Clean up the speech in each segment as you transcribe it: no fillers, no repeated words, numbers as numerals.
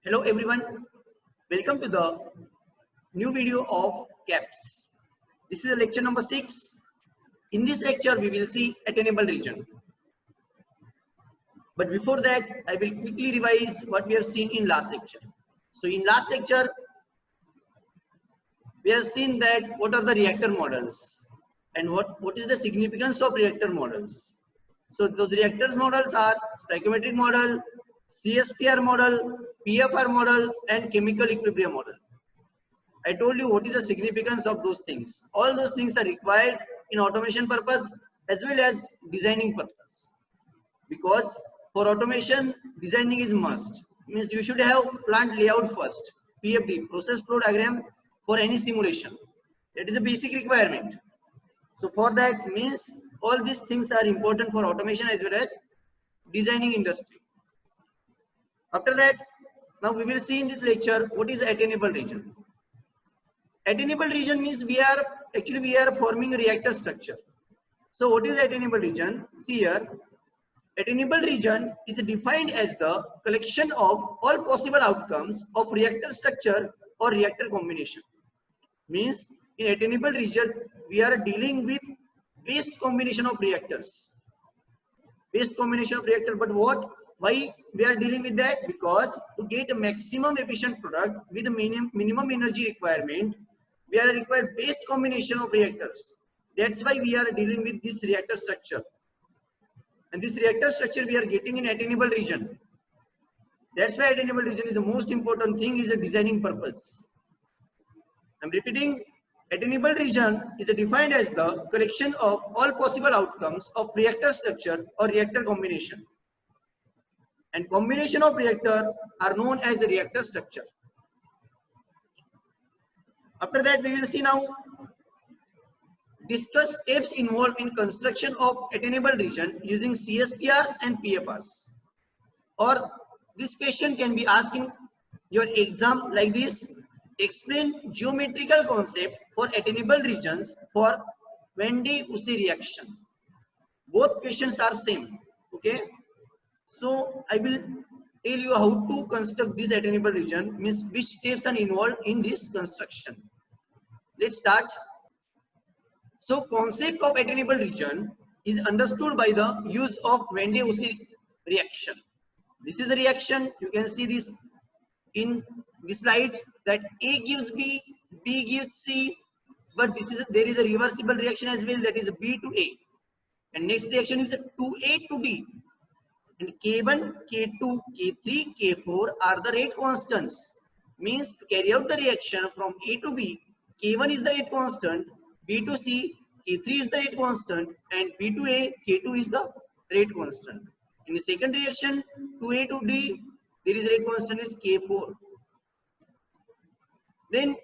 Hello everyone, welcome to the new video of CAPS. This is a lecture number 6. In this lecture we will see attainable region. But before that I will quickly revise what we have seen in last lecture. So in last lecture we have seen that what are the reactor models and what is the significance of reactor models. So those reactors models are stoichiometric model, CSTR model, PFR model and chemical equilibrium model. I told you what is the significance of those things. All those things are required in automation purpose as well as designing purpose. Because for automation, designing is must. Means you should have plant layout first. PFD, process flow diagram for any simulation. That is a basic requirement. So for that means all these things are important for automation as well as designing industry. After that, now we will see in this lecture what is attainable region. Attainable region means we are forming a reactor structure. So what is attainable region? See here, attainable region is defined as the collection of all possible outcomes of reactor structure or reactor combination. Means in attainable region we are dealing with best combination of reactors. Best combination of reactor, but what? Why we are dealing with that? Because to get a maximum efficient product with a minimum energy requirement, we are required best combination of reactors. That's why we are dealing with this reactor structure. And this reactor structure we are getting in attainable region. That's why attainable region is the most important thing, is a designing purpose. I'm repeating, attainable region is defined as the collection of all possible outcomes of reactor structure or reactor combination. And combination of reactor are known as a reactor structure. After that, we will see now discuss steps involved in construction of attainable region using CSTRs and PFRs. Or this question can be asked in your exam like this: explain geometrical concept for attainable regions for Wende-Usi reaction. Both questions are same. Okay. So I will tell you how to construct this attainable region, means which steps are involved in this construction. Let's start. So concept of attainable region is understood by the use of Wende-Usi reaction. This is a reaction. You can see this in this slide, that A gives B, B gives C, but there is a reversible reaction as well, that is B to A. And next reaction is 2A to D. And K1, K2, K3, K4 are the rate constants. Means to carry out the reaction from A to B, K1 is the rate constant, B to C, K3 is the rate constant, and B to A, K2 is the rate constant. In the second reaction, 2A to D, there is rate constant is K4. Then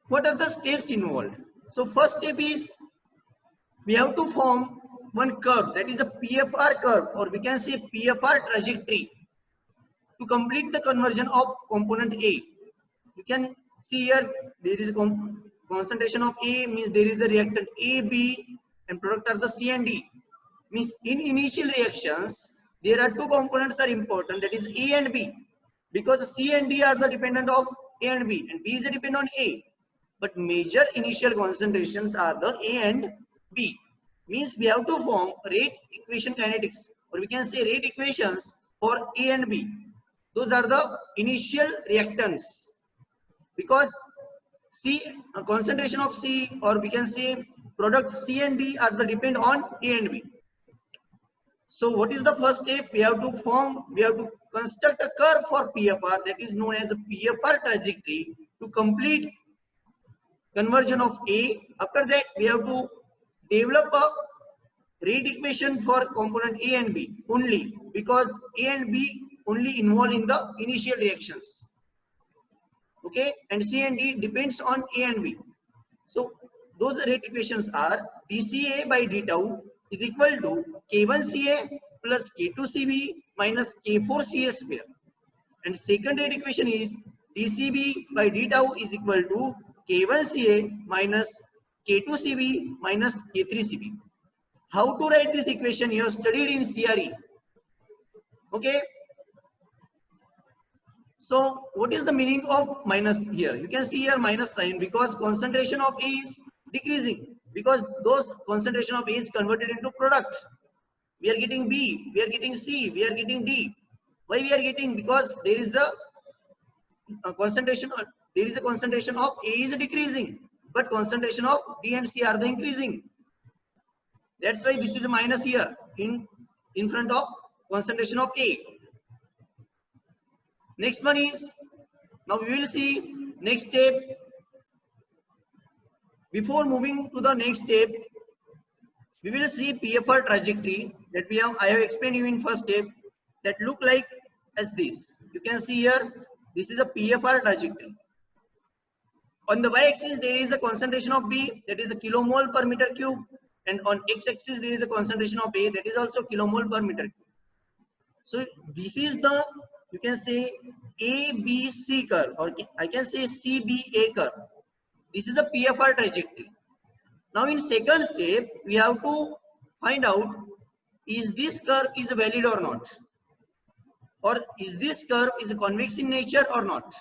what are the steps involved? So first step is we have to form one curve, that is a PFR curve, or we can say PFR trajectory, to complete the conversion of component A. You can see here there is a concentration of A, means there is a reactant A, B, and product are the C and D. Means in initial reactions there are two components are important, that is A and B, because C and D are the dependent of A and B, and B is a dependent on A. But major initial concentrations are the A and B. Means we have to form rate equation kinetics, or we can say rate equations for A and B. Those are the initial reactants, because concentration of C, or we can say product C and D are the depend on A and B. So what is the first step? We have to construct a curve for PFR, that is known as a PFR trajectory, to complete conversion of A. After that we have to develop a rate equation for component A and B only, because A and B only involved in the initial reactions. Okay, and C and D depends on A and B. So those rate equations are dCA by d tau is equal to K1CA plus K2CB minus K4CA square. And second rate equation is dCB by d tau is equal to K1CA minus K2CB minus K3CB. How to write this equation? You have studied in CRE. Okay. So what is the meaning of minus here? You can see here minus sign because concentration of A is decreasing, because those concentration of A is converted into product. We are getting B, we are getting C, we are getting D. Why we are getting? Because there is a concentration of A is decreasing, but concentration of D and C are the increasing. That's why this is a minus here in front of concentration of A. Next one is, now we will see next step. Before moving to the next step, we will see PFR trajectory that I have explained you in first step, that look like as this. You can see here, this is a PFR trajectory. On the y-axis there is a concentration of B, that is a kilomole per meter cube, and on x-axis there is a concentration of A, that is also kilomole per meter cube. So this is the, you can say, ABC curve, or I can say CBA curve. This is a PFR trajectory. Now in second step, we have to find out, is this curve is valid or not, or is this curve is convex in nature or not.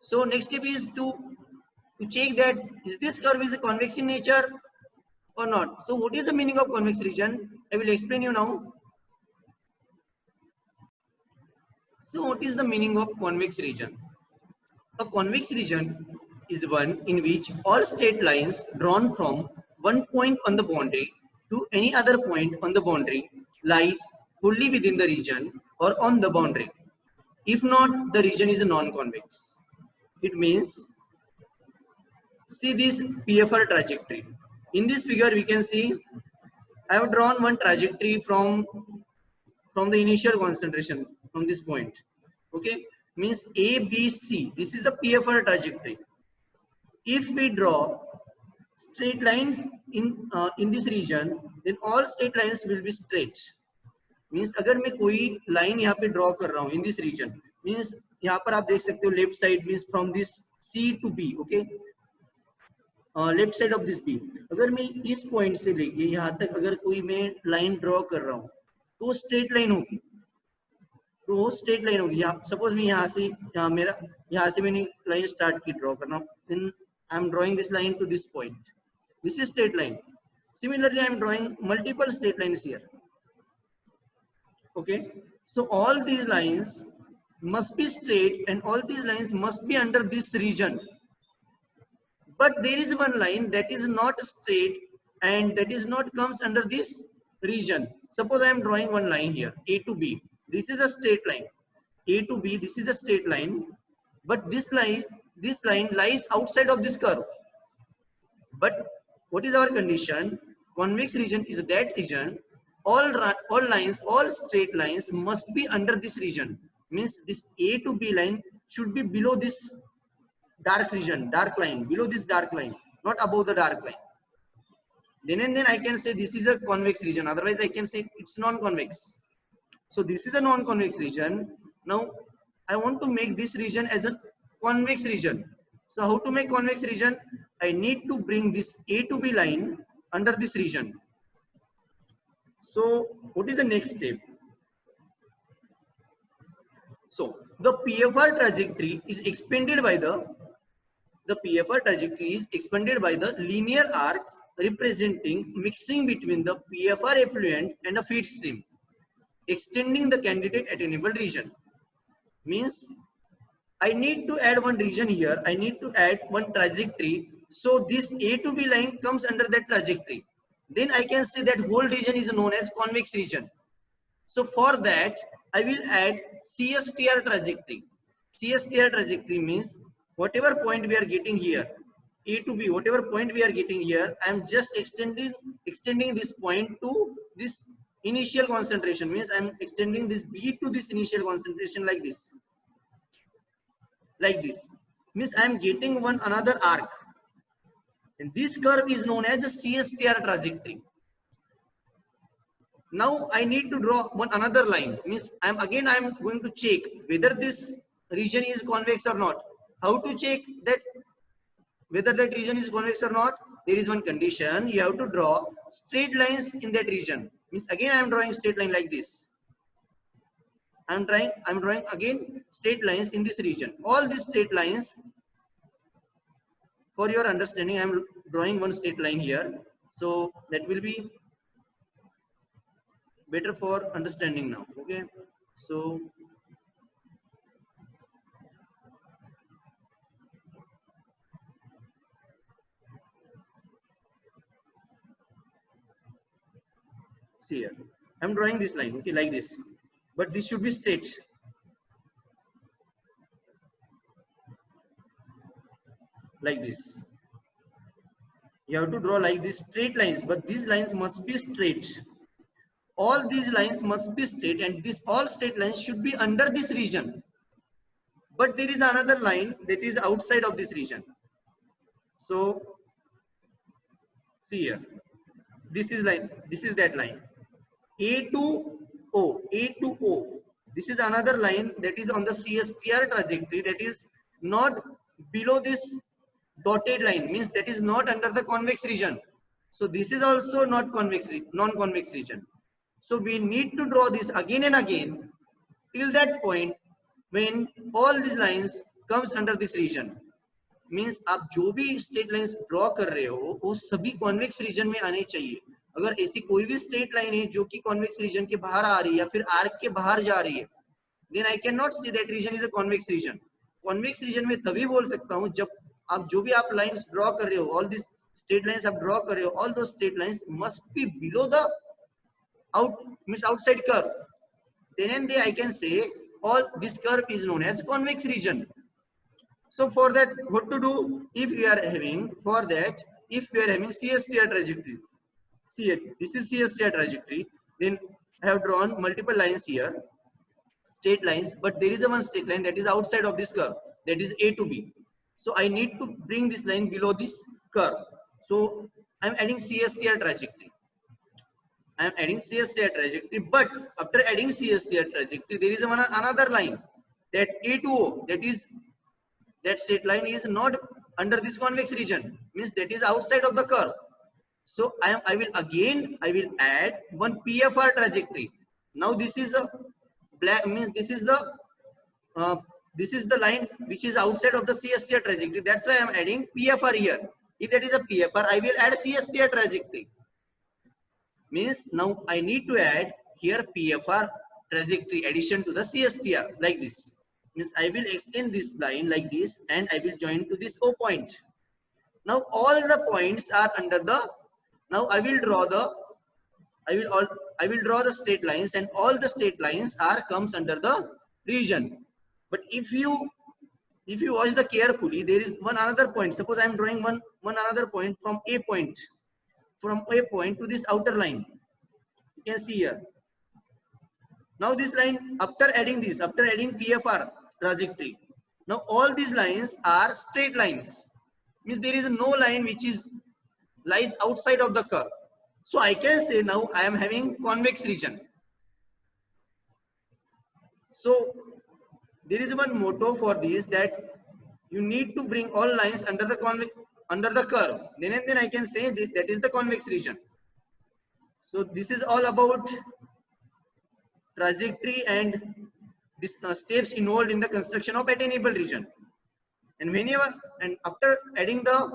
So next step is to check that is this curve is convex in nature or not. So what is the meaning of convex region? I will explain you now. So what is the meaning of convex region? A convex region is one in which all straight lines drawn from one point on the boundary to any other point on the boundary lies wholly within the region or on the boundary. If not, the region is non-convex. It means, see this PFR trajectory. In this figure we can see I have drawn one trajectory from the initial concentration from this point. Okay, means A, B, C. This is the PFR trajectory. If we draw straight lines in this region, then all straight lines will be straight. Means अगर मैं कोई line यहाँ पे draw कर रहा हूँ in this region, means यहाँ पर आप देख सकते हो left side means from this C to B, okay, left side of this B. अगर मैं इस पॉइंट से लेके यहाँ तक अगर कोई मैं लाइन ड्रॉ कर रहा हूँ तो स्ट्रेट लाइन होगी, तो स्ट्रेट लाइन होगी. सपोज मैं यहाँ से मैंने लाइन स्टार्ट की ड्रॉ करना, then I am drawing this line to this point, this is straight line. Similarly, I am drawing multiple straight lines here. Okay, so all these lines must be straight and all these lines must be under this region. But there is one line that is not straight and that is not comes under this region. Suppose I am drawing one line here, A to B. This is a straight line. A to B, this is a straight line. But this line lies outside of this curve. But what is our condition? Convex region is that region. All lines, all straight lines must be under this region. Means this A to B line should be below this dark region, dark line, below this dark line, not above the dark line. Then and then I can say this is a convex region. Otherwise I can say it's non-convex. So this is a non-convex region. Now I want to make this region as a convex region. So how to make convex region? I need to bring this A to B line under this region. So what is the next step? So the PFR trajectory is expanded by the linear arcs representing mixing between the PFR effluent and a feed stream, extending the candidate attainable region. Means I need to add one region here, I need to add one trajectory, so this A to B line comes under that trajectory. Then I can say that whole region is known as convex region. So for that I will add CSTR trajectory. CSTR trajectory means whatever point we are getting here, A to B, whatever point we are getting here, I am just extending this point to this initial concentration. Means I am extending this B to this initial concentration like this. Like this. Means I am getting another arc. And this curve is known as the CSTR trajectory. Now I need to draw another line. Means I am going to check whether this region is convex or not. How to check that whether that region is convex or not? There is one condition. You have to draw straight lines in that region. Means again I am drawing straight line like this. I'm drawing again straight lines in this region. All these straight lines, for your understanding, I'm drawing one straight line here. So that will be better for understanding now. Okay. So see here, I'm drawing this line, okay, like this, but this should be straight, like this. You have to draw like these straight lines, but these lines must be straight. All these lines must be straight, and this all straight lines should be under this region. But there is another line that is outside of this region. So see here, this is line, this is that line. A to O, A to O. This is another line that is on the CSTR trajectory, that is not below this dotted line, means that is not under the convex region. So this is also not convex, non-convex region. So we need to draw this again and again till that point when all these lines comes under this region. Means आप जो भी straight lines draw कर रहे हो वो सभी convex region में आने चाहिए. अगर ऐसी कोई भी स्ट्रेट लाइन है जो कि कॉन्वेक्स रीजन के बाहर आ रही है या फिर आर्क के बाहर जा रही है, then I can not see that region is a convex region. Convex region में तभी बोल सकता हूं जब आप जो भी आप लाइंस ड्रॉ कर रहे हो, ऑल दिस स्ट्रेट लाइंस आप ड्रॉ कर रहे हो, ऑल दो straight lines must be below the out means outside curve. Then and they I can say all this curve is known as convex region. So for that, what to do? If we are having, for that, if we are having CSTR trajectory, see it, this is CSTR trajectory, then I have drawn multiple lines here, straight lines, but there is a one straight line that is outside of this curve, that is A to B. So I need to bring this line below this curve. So I am adding CSTR trajectory. I am adding CSTR trajectory, but after adding CSTR trajectory, there is another line that A to O, that straight line is not under this convex region, means that is outside of the curve. So I will add one PFR trajectory. Now this is a black, means this is the line which is outside of the CSTR trajectory. That's why I am adding PFR here. If that is a PFR, I will add CSTR trajectory. Means now I need to add here PFR trajectory addition to the CSTR like this. Means I will extend this line like this and I will join to this O point. Now all the points are under the, now I will draw the straight lines, and all the straight lines are comes under the region. But if you watch the carefully, there is one another point. Suppose I am drawing one another point from A point. From A point to this outer line, you can see here. Now this line, after adding PFR trajectory, now all these lines are straight lines. Means there is no line which lies outside of the curve. So I can say now I am having convex region. So there is one motto for this, that you need to bring all lines under the curve. Then I can say that is the convex region. So this is all about trajectory and this steps involved in the construction of attainable region. And after adding the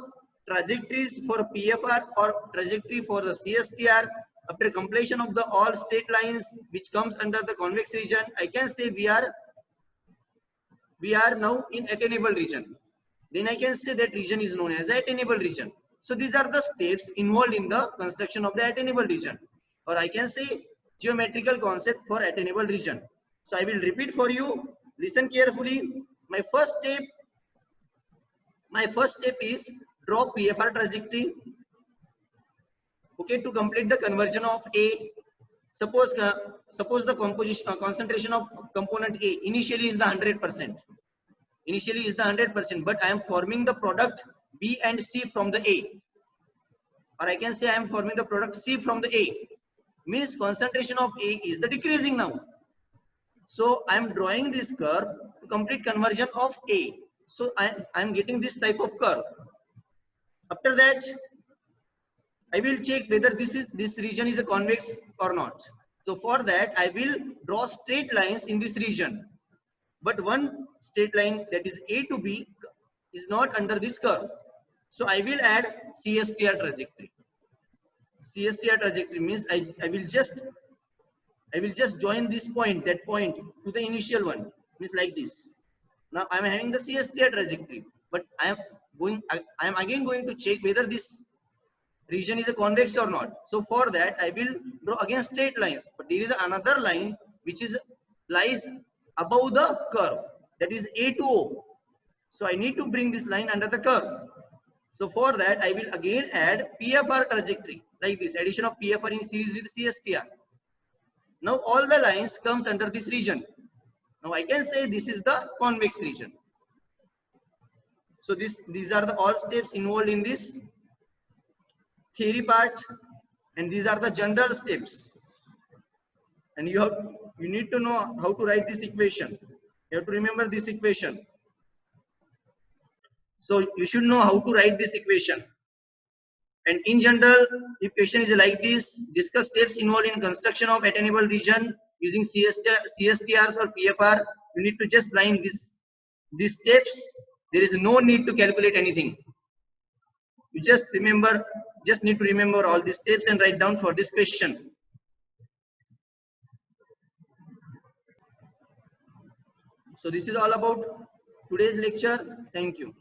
trajectories for PFR or trajectory for the CSTR, after completion of the all straight lines which comes under the convex region, I can say we are now in attainable region. Then I can say that region is known as the attainable region. So these are the steps involved in the construction of the attainable region, or I can say geometrical concept for attainable region. So I will repeat for you. Listen carefully. My first step is draw PFR trajectory. Okay, to complete the conversion of A. Suppose the concentration of component A initially is the 100%. Initially is the 100%, but I am forming the product B and C from the A, or I can say I am forming the product C from the A. Means concentration of A is the decreasing now. So I am drawing this curve to complete conversion of A. So I am getting this type of curve. After that, I will check whether this region is a convex or not. So for that, I will draw straight lines in this region. But one straight line, that is A to B, is not under this curve. So I will add CSTR trajectory. CSTR trajectory means I will just join this point, that point, to the initial one. Means like this. Now I am having the CSTR trajectory, but I am again going to check whether this region is a convex or not. So for that, I will draw again straight lines. But there is another line which lies above the curve. That is A to O. So I need to bring this line under the curve. So for that, I will again add PFR trajectory, like this, addition of PFR in series with CSTR. Now all the lines comes under this region. Now I can say this is the convex region. So these are the all steps involved in this theory part, and these are the general steps. And you need to know how to write this equation. You have to remember this equation. So you should know how to write this equation. And in general, equation is like this: discuss steps involved in construction of attainable region using CSTRs or PFR. You need to just line these steps. There is no need to calculate anything. You just need to remember all these steps and write down for this question. So this is all about today's lecture. Thank you.